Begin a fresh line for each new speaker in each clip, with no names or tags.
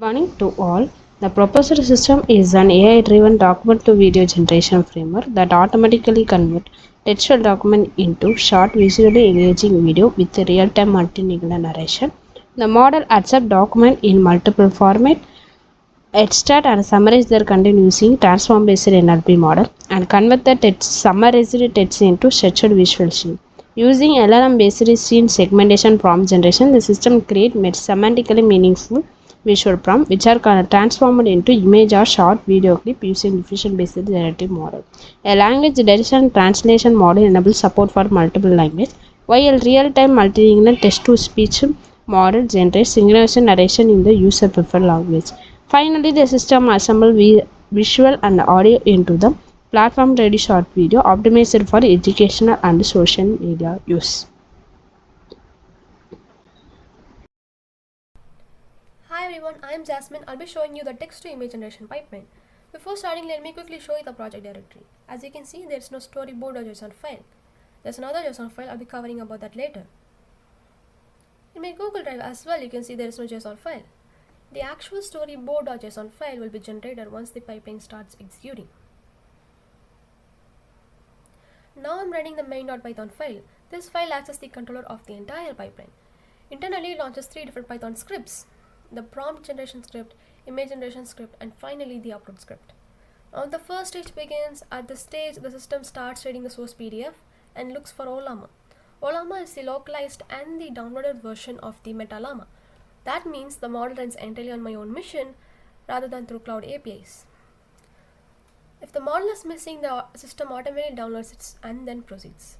Morning to all. The Proposal System is an AI-driven document-to-video generation framework that automatically converts textual document into short, visually engaging video with real-time multilingual narration. The model accepts document in multiple formats, extract and summarize their content using transform-based NLP model, and convert the text, summarized text into structured visual scene. Using LLM-based scene segmentation prompt generation, the system creates semantically meaningful visual prompt which are transformed into image or short video clip using diffusion-based generative model. A language decision translation model enables support for multiple languages, while real-time multilingual text-to-speech model generates synchronous narration in the user-preferred language. Finally, the system assembles visual and audio into the platform-ready short video optimized for educational and social media use.
Hi everyone, I am Jasmine. I'll be showing you the text to image generation pipeline. Before starting, let me quickly show you the project directory. As you can see, there's no storyboard or JSON file. There's another JSON file, I'll be covering about that later. In my Google Drive as well, you can see there is no JSON file. The actual storyboard or JSON file will be generated once the pipeline starts executing. Now I'm running the main.python file. This file acts as the controller of the entire pipeline. Internally, it launches 3 different Python scripts: the prompt generation script, image generation script, and finally the upload script. Now the first stage begins. At this stage, the system starts reading the source PDF and looks for Ollama. Ollama is the localized and the downloaded version of the MetaLlama. That means the model runs entirely on my own machine rather than through cloud APIs. If the model is missing, the system automatically downloads it and then proceeds.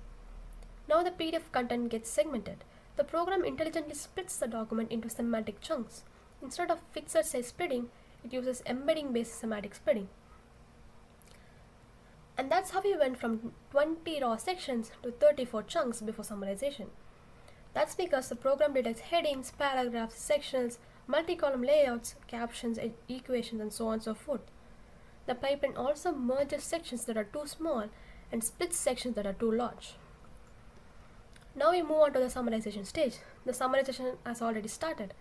Now the PDF content gets segmented. The program intelligently splits the document into semantic chunks. Instead of fixed size splitting, it uses embedding based semantic splitting. And that's how we went from 20 raw sections to 34 chunks before summarization. That's because the program detects headings, paragraphs, sections, multi-column layouts, captions, equations, and so on and so forth. The pipeline also merges sections that are too small and splits sections that are too large. Now we move on to the summarization stage. The summarization has already started,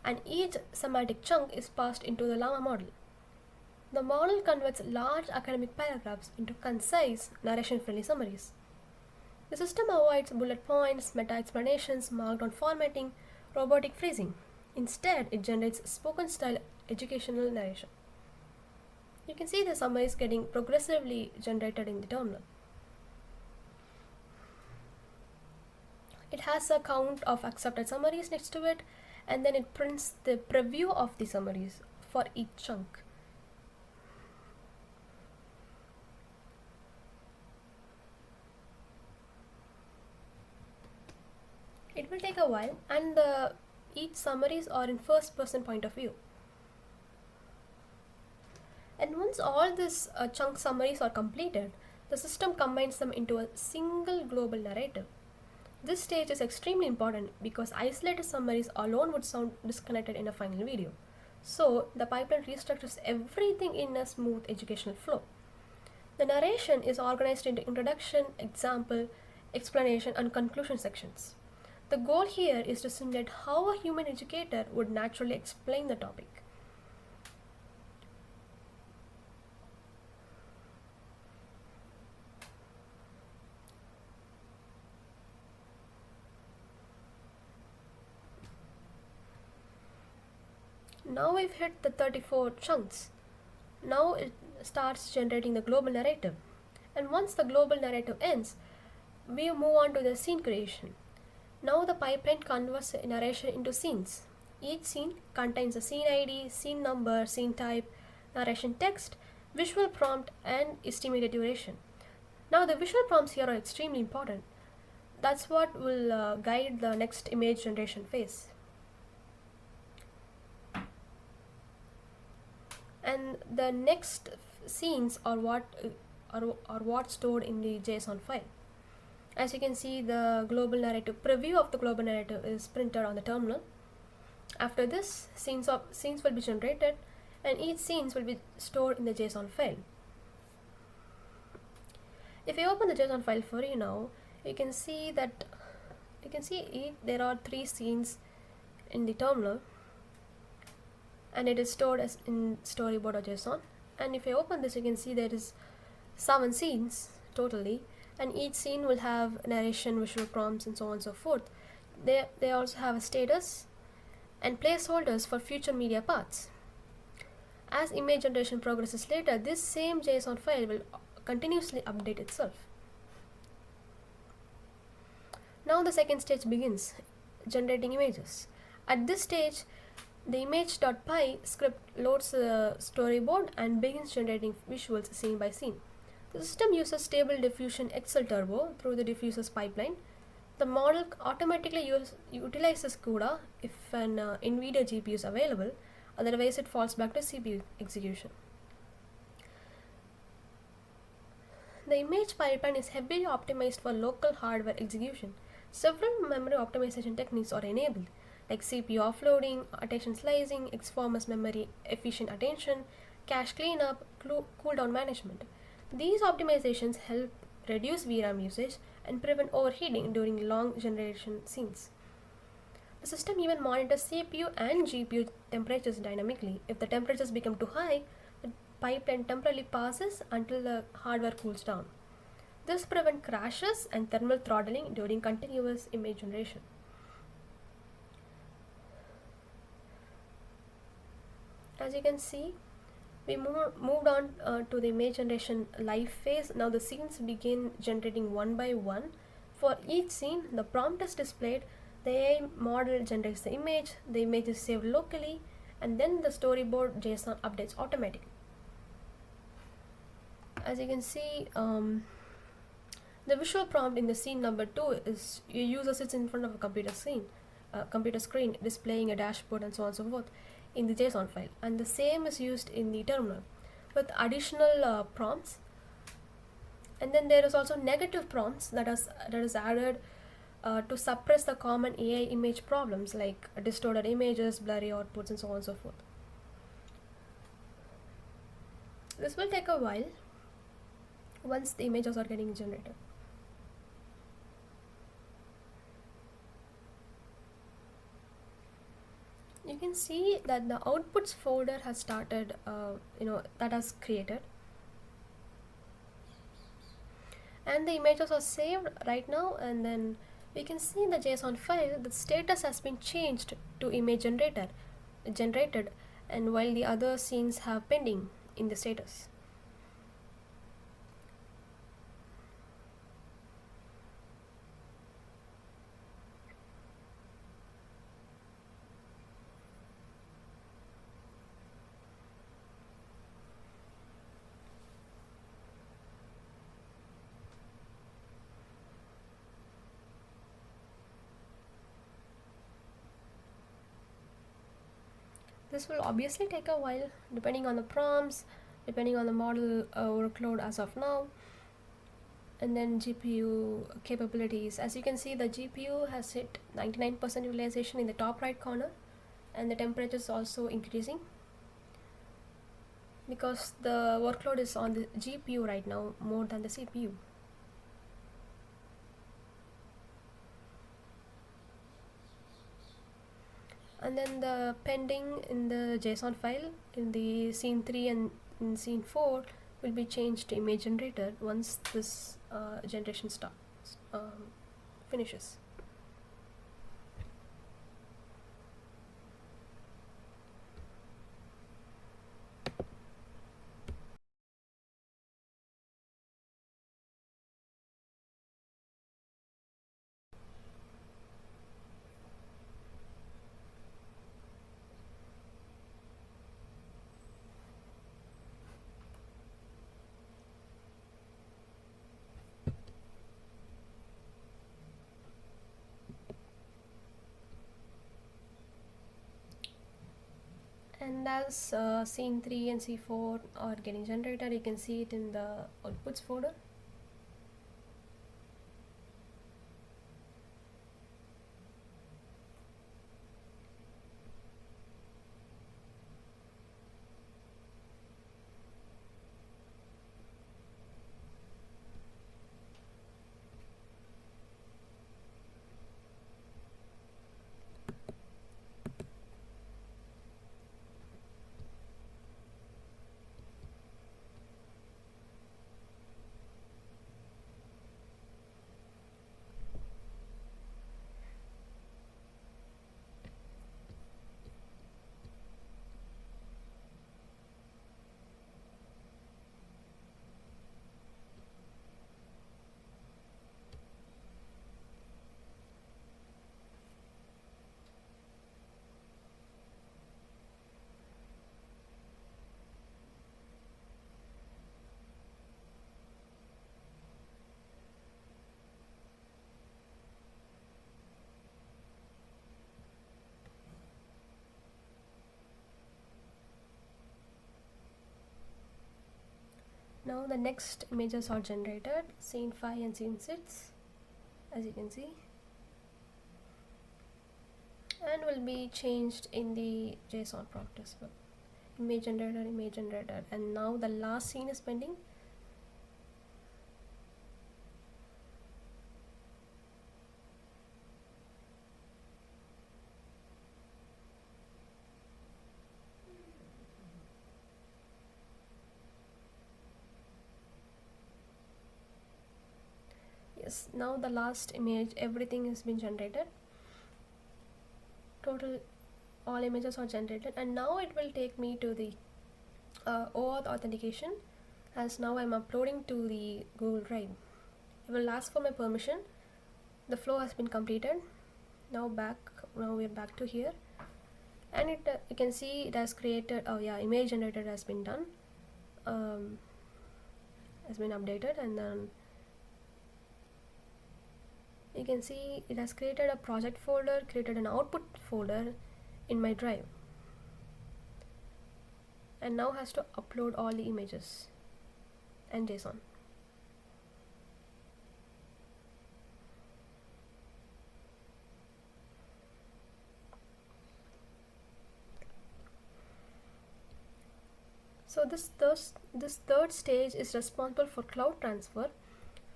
and each semantic chunk is passed into the Llama model. The model converts large academic paragraphs into concise, narration-friendly summaries. The system avoids bullet points, meta-explanations, markdown formatting, robotic phrasing. Instead, it generates spoken-style educational narration. You can see the summaries getting progressively generated in the terminal. It has a count of accepted summaries next to it, and then it prints the preview of the summaries for each chunk. It will take a while, and each summaries are in first person point of view. And once all these chunk summaries are completed, the system combines them into a single global narrative. This stage is extremely important because isolated summaries alone would sound disconnected in a final video. So the pipeline restructures everything in a smooth educational flow. The narration is organized into introduction, example, explanation, and conclusion sections. The goal here is to simulate how a human educator would naturally explain the topic. Now we've hit the 34 chunks. Now it starts generating the global narrative. And once the global narrative ends, we move on to the scene creation. Now the pipeline converts narration into scenes. Each scene contains a scene ID, scene number, scene type, narration text, visual prompt, and estimated duration. Now the visual prompts here are extremely important. That's what will guide the next image generation phase. And the next scenes are what stored in the JSON file. As you can see, the global narrative preview of the global narrative is printed on the terminal. After this, scenes will be generated, and each scenes will be stored in the JSON file. If you open the JSON file for you now, you can see there are 3 scenes in the terminal, and it is stored as in storyboard.json. And if I open this, you can see there is 7 scenes totally, and each scene will have narration, visual prompts, and so on and so forth. They also have a status and placeholders for future media paths. As image generation progresses later, this same JSON file will continuously update itself. Now the second stage begins, generating images. At this stage, the image.py script loads the storyboard and begins generating visuals scene by scene. The system uses Stable Diffusion XL Turbo through the diffusers pipeline. The model automatically utilizes CUDA if an NVIDIA GPU is available, otherwise it falls back to CPU execution. The image pipeline is heavily optimized for local hardware execution. Several memory optimization techniques are enabled, like CPU offloading, attention slicing, XFormers memory efficient attention, cache cleanup, cooldown management. These optimizations help reduce VRAM usage and prevent overheating during long generation scenes. The system even monitors CPU and GPU temperatures dynamically. If the temperatures become too high, the pipeline temporarily pauses until the hardware cools down. This prevents crashes and thermal throttling during continuous image generation. As you can see, we moved on to the image generation live phase. Now the scenes begin generating one by one. For each scene, the prompt is displayed, the AI model generates the image is saved locally, and then the storyboard JSON updates automatically. As you can see, the visual prompt in the scene number 2 is your user sits in front of a computer screen displaying a dashboard and so on and so forth in the JSON file, and the same is used in the terminal with additional prompts. And then there is also negative prompts that is added to suppress the common AI image problems like distorted images, blurry outputs, and so on and so forth. This will take a while once the images are getting generated. You can see that the outputs folder has started, that has created, and the images are saved right now. And then we can see in the JSON file the status has been changed to image generated, and while the other scenes have pending in the status. This will obviously take a while depending on the prompts, depending on the model workload as of now, and then GPU capabilities. As you can see, the GPU has hit 99% utilization in the top right corner, and the temperature is also increasing because the workload is on the GPU right now more than the CPU. And then the pending in the JSON file in the scene 3 and in scene 4 will be changed to image generator once this generation finishes. And as scene 3 and C4 are getting generated, you can see it in the outputs folder. now the next images are generated, scene 5 and scene 6, as you can see, and will be changed in the JSON prompt as well. Image generated, and now the last scene is pending. Yes, now the last image, everything has been generated. Total all images are generated, and now it will take me to the OAuth authentication, as now I'm uploading to the Google Drive. It will ask for my permission. The flow has been completed. Now we're back to here, and you can see it has created, image generated has been done, has been updated, and then you can see it has created a project folder, created an output folder in my drive, and now has to upload all the images and JSON. So this third stage is responsible for cloud transfer.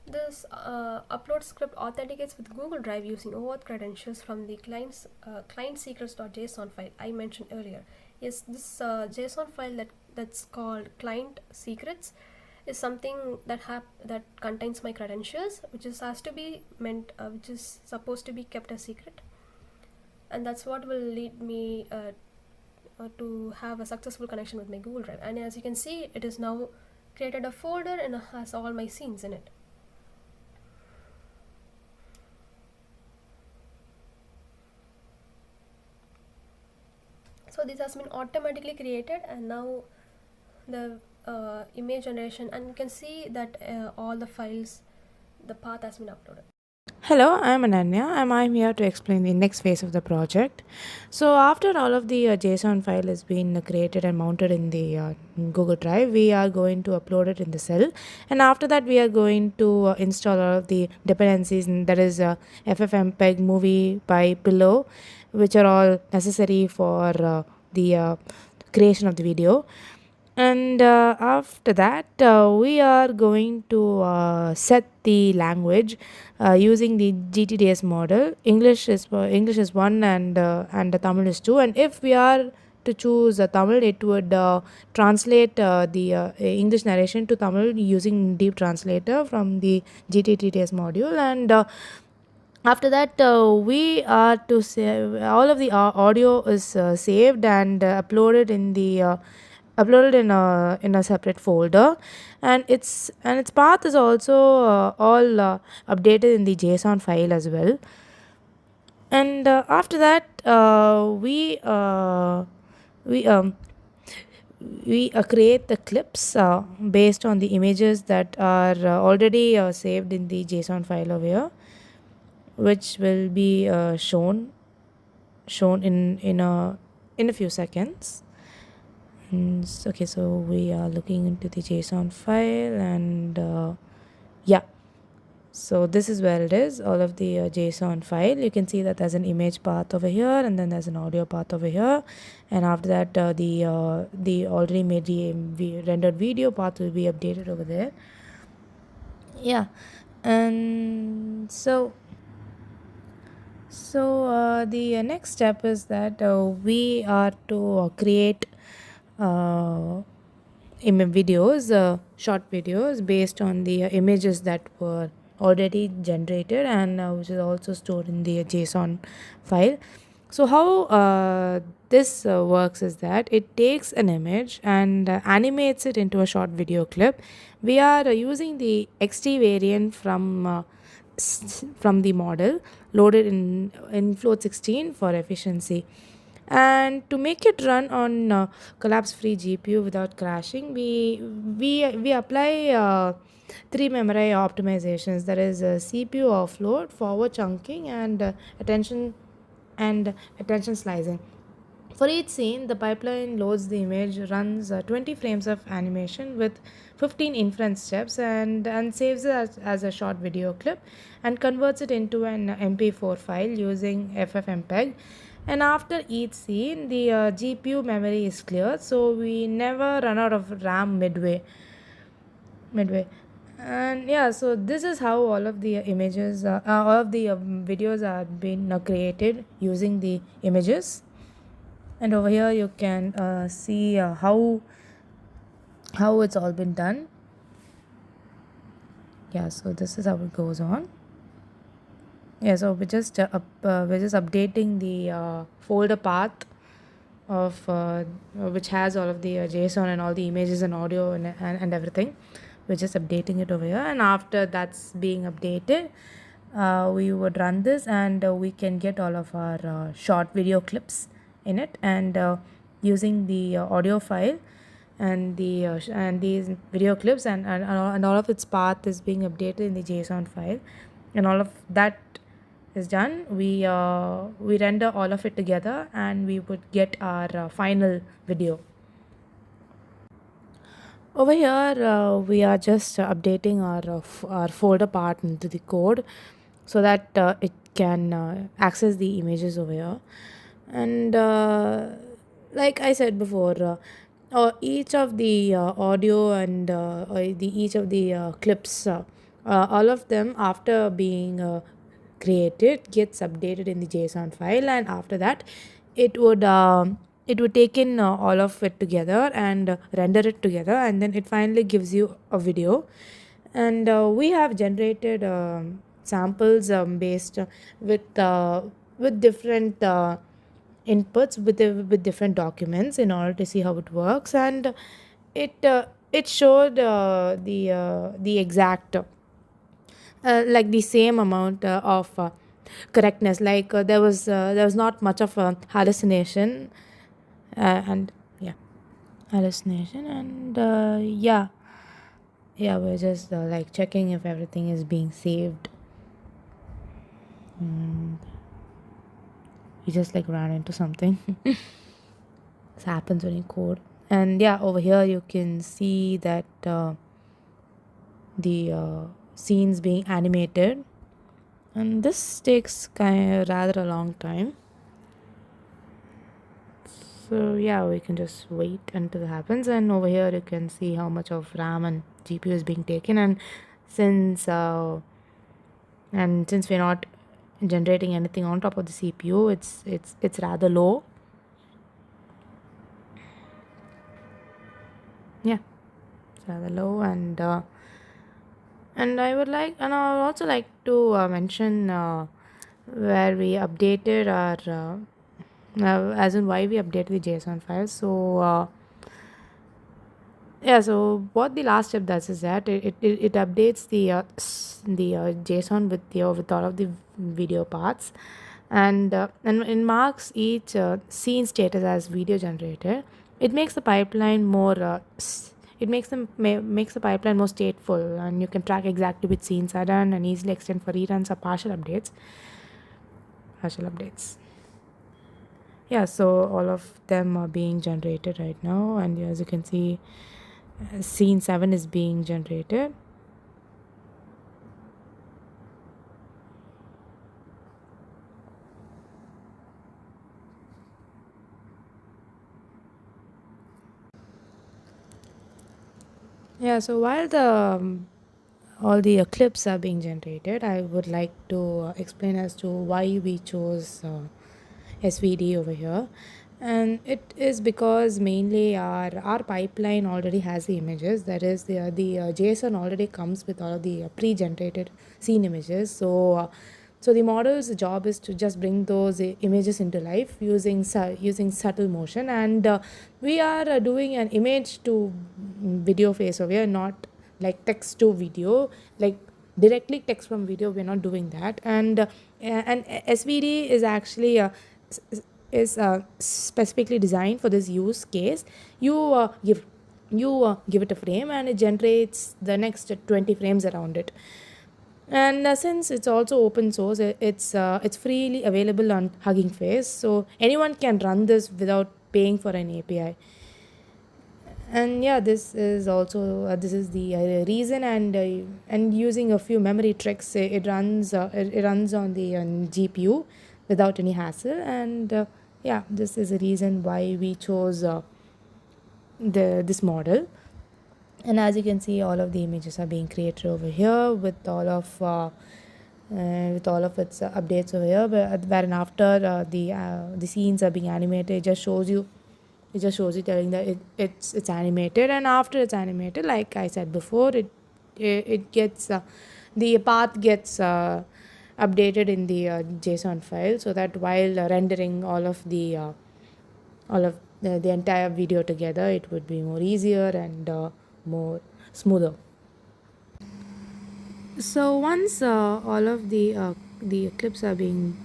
This upload script authenticates with Google Drive using OAuth credentials from the client secrets.json file I mentioned earlier. Yes, this JSON file that's called client secrets is something that contains my credentials, which is supposed to be kept a secret, and that's what will lead me to have a successful connection with my Google Drive. And as you can see, it is now created a folder and has all my scenes in it. So this has been automatically created, and now the image generation, and you can see that all the files, the path has been uploaded.
Hello, I'm Ananya, and I'm here to explain the next phase of the project. So, after all of the JSON file has been created and mounted in the Google Drive, we are going to upload it in the cell, and after that, we are going to install all of the dependencies, and that is FFmpeg, Movie, Py, Pillow, which are all necessary for the creation of the video. And after that, we are going to set the language using the GTDS model. English is one, and the Tamil is 2. And if we are to choose Tamil, it would translate the English narration to Tamil using Deep Translator from the GTDS module. And after that, we are to save all of the audio is saved and uploaded in a separate folder, and its path is also all updated in the JSON file as well. And after that, we create the clips based on the images that are already saved in the JSON file over here, which will be shown in a few seconds. Okay, so we are looking into the JSON file, and so this is where it is, all of the JSON file. You can see that there's an image path over here, and then there's an audio path over here, and after that the already made the rendered video path will be updated over there. And so the next step is that we are to create videos, short videos based on the images that were already generated, and which is also stored in the JSON file. So how this works is that it takes an image and animates it into a short video clip. We are using the XT variant from the model loaded in Float 16 for efficiency. And to make it run on collapse-free GPU without crashing, we apply 3 memory optimizations, that is CPU offload, forward chunking, and attention slicing. For each scene, the pipeline loads the image, runs 20 frames of animation with 15 inference steps, and saves it as a short video clip and converts it into an MP4 file using FFmpeg. And after each scene, the GPU memory is cleared, so we never run out of RAM midway. And yeah, so this is how all of the images all of the videos are being created using the images. And over here you can see how it's all been done. Yeah, so this is how it goes on. Yeah, so we're just updating the folder path of which has all of the JSON and all the images and audio and everything. We're just updating it over here, and after that's being updated, we would run this, and we can get all of our short video clips in it, and using the audio file and and these video clips, and all of its path is being updated in the JSON file, and all of that is done. We render all of it together, and we would get our final video. Over here, we are just updating our folder part into the code so that it can access the images over here. And like I said before, each of the audio and each of the clips, all of them after being created gets updated in the JSON file, and after that, it would it would take in all of it together and render it together, and then it finally gives you a video. And we have generated samples based with different inputs with different documents in order to see how it works, and it showed the exact like the same amount of correctness. Like there was not much of a hallucination, and yeah, hallucination, and yeah, we're just like checking if everything is being saved. And we just like ran into something. This happens when you code. And yeah, over here you can see that the scenes being animated, and this takes rather a long time. So yeah, we can just wait until it happens. And over here you can see how much of RAM and GPU is being taken, and since we're not generating anything on top of the CPU, it's rather low. Yeah, it's rather low. And I would also like to mention where we updated our as in why we updated the JSON file. So yeah, so what the last step does is that it updates the JSON with all of the video parts, and it marks each scene status as video generated. It makes the pipeline more makes the pipeline more stateful, and you can track exactly which scenes are done and easily extend for reruns or partial updates. Yeah, so all of them are being generated right now, and as you can see, scene 7 is being generated. Yeah, so while the all the clips are being generated, I would like to explain as to why we chose SVD over here. And it is because mainly our pipeline already has the images. That is, the JSON already comes with all of the pre-generated scene images. So the model's job is to just bring those images into life using subtle motion, and we are doing an image to video phase over here, not like text to video, like directly text from video. We're not doing that. And SVD is actually specifically designed for this use case. You give it a frame, and it generates the next 20 frames around it. And since it's also open source, it's freely available on Hugging Face, so anyone can run this without paying for an API. And yeah, this is also this is the reason, and using a few memory tricks, it runs on the GPU without any hassle. And yeah, this is the reason why we chose the this model. And as you can see, all of the images are being created over here with all of its updates over here, but wherein after the scenes are being animated, it just shows you telling that it's animated. And after it's animated, like I said before, it gets the path gets updated in the JSON file, so that while rendering all of the entire video together, it would be more easier and more smoother. So once all of the clips are being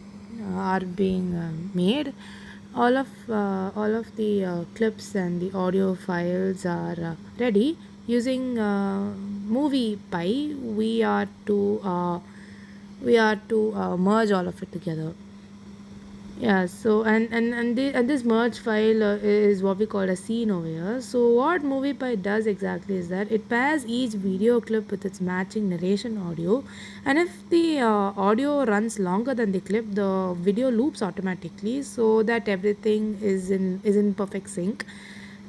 made, all of the clips and the audio files are ready. Using MoviePy, we are to merge all of it together. Yeah, so and this merge file is what we call a scene over here. So what MoviePy does exactly is that it pairs each video clip with its matching narration audio, and if the audio runs longer than the clip, the video loops automatically, so that everything is in perfect sync.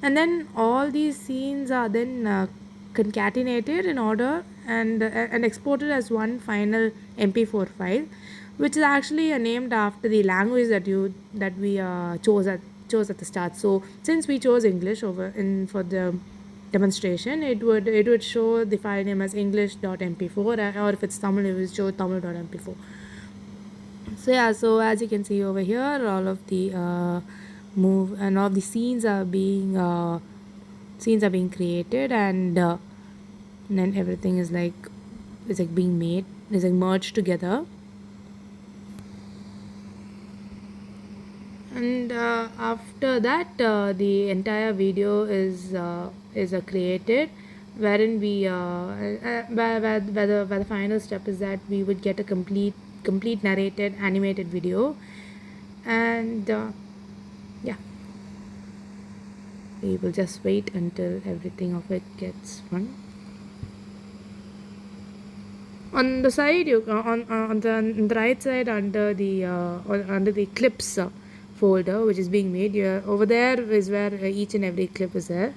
And then all these scenes are then concatenated in order and exported as one final MP4 file, which is actually named after the language that we chose at the start. So since we chose English over in for the demonstration, it would show the file name as english.mp4, or if it's Tamil, it will show tamil.mp4. So yeah, so as you can see over here, all of the move and all the scenes are being created, and then everything is like being made, is like merged together. And after that, the entire video is created, wherein where the final step is that we would get a complete narrated animated video. And yeah, we will just wait until everything of it gets run. On the side, on the right side, under the clips folder which is being made, over there is where each and every clip is there.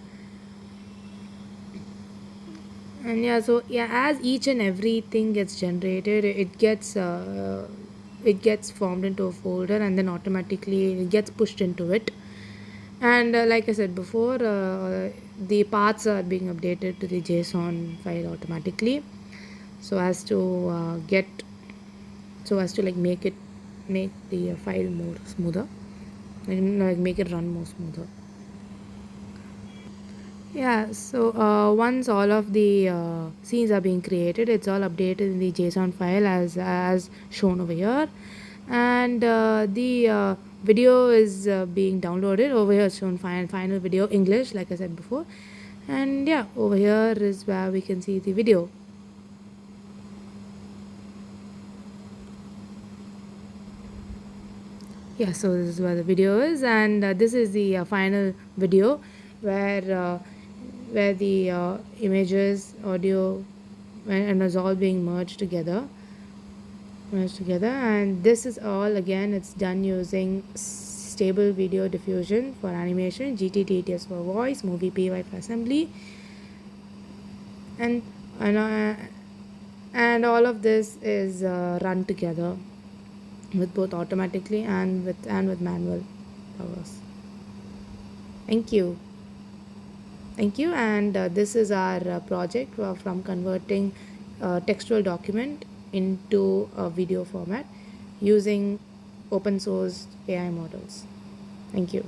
And yeah, so yeah, as each and everything gets generated, it gets formed into a folder, and then automatically it gets pushed into it. And like I said before, the paths are being updated to the JSON file automatically, so as to like make the file more smoother, and like make it run more smoother. Yeah, so once all of the scenes are being created, it's all updated in the JSON file as shown over here, and the video is being downloaded. Over here it's shown final video English, like I said before. And yeah, over here is where we can see the video. Yeah, so this is where the video is, and this is the final video where the images, audio, and is all being merged together. And this is all, again, it's done using stable video diffusion for animation, GTTTS for voice, MoviePy for assembly, and and all of this is run together with both automatically and with manual powers. Thank you. Thank you. And this is our project from converting a textual document into a video format using open source AI models. Thank you.